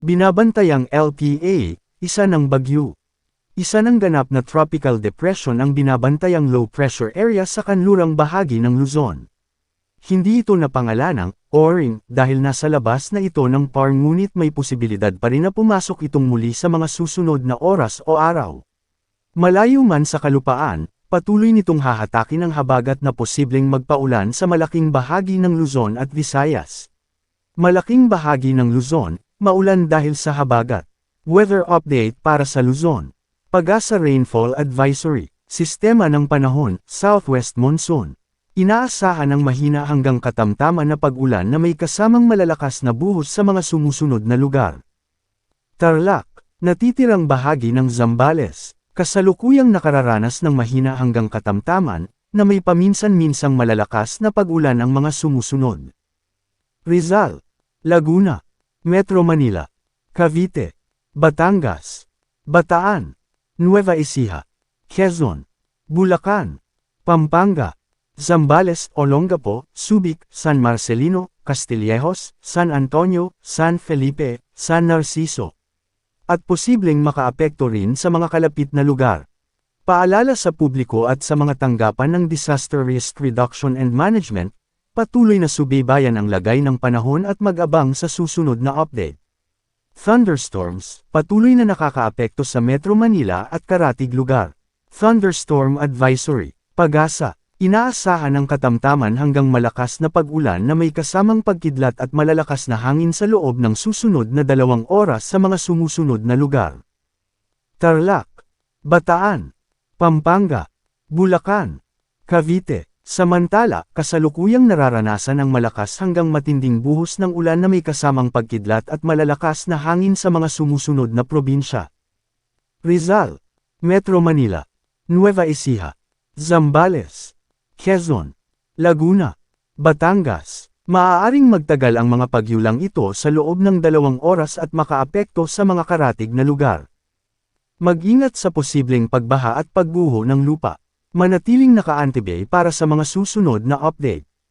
Binabantayang LPA, isa ng bagyo. Isa ng ganap na tropical depression ang binabantayang low pressure area sa kanlurang bahagi ng Luzon. Hindi ito napangalanang, ORING, dahil nasa labas na ito ng PAR ngunit may posibilidad pa rin na pumasok itong muli sa mga susunod na oras o araw. Malayo man sa kalupaan, patuloy nitong hahatakin ang habagat na posibleng magpaulan sa malaking bahagi ng Luzon at Visayas. Malaking bahagi ng Luzon, maulan dahil sa habagat. Weather update para sa Luzon. Pag-asa Rainfall Advisory. Sistema ng panahon, Southwest Monsoon. Inaasahan ang mahina hanggang katamtaman na pag-ulan na may kasamang malalakas na buhos sa mga sumusunod na lugar. Tarlac. Natitirang bahagi ng Zambales. Kasalukuyang nakararanas ng mahina hanggang katamtaman, na may paminsan-minsang malalakas na pag-ulan ang mga sumusunod. Rizal. Laguna. Metro Manila, Cavite, Batangas, Bataan, Nueva Ecija, Quezon, Bulacan, Pampanga, Zambales, Olongapo, Subic, San Marcelino, Castillejos, San Antonio, San Felipe, San Narciso. At posibleng makaapekto rin sa mga kalapit na lugar. Paalala sa publiko at sa mga tanggapan ng Disaster Risk Reduction and Management, patuloy na subaybayan ang lagay ng panahon at mag-abang sa susunod na update. Thunderstorms, patuloy na nakakaapekto sa Metro Manila at karatig lugar. Thunderstorm Advisory, Pag-asa, inaasahan ang katamtaman hanggang malakas na pag-ulan na may kasamang pagkidlat at malalakas na hangin sa loob ng susunod na 2 oras sa mga sumusunod na lugar. Tarlac, Bataan, Pampanga, Bulacan, Cavite. Samantala, kasalukuyang nararanasan ang malakas hanggang matinding buhos ng ulan na may kasamang pagkidlat at malalakas na hangin sa mga sumusunod na probinsya. Rizal, Metro Manila, Nueva Ecija, Zambales, Quezon, Laguna, Batangas. Maaaring magtagal ang mga pagyulang ito sa loob ng 2 oras at makaapekto sa mga karatig na lugar. Mag-ingat sa posibleng pagbaha at pagguho ng lupa. Manatiling naka-antibay para sa mga susunod na update.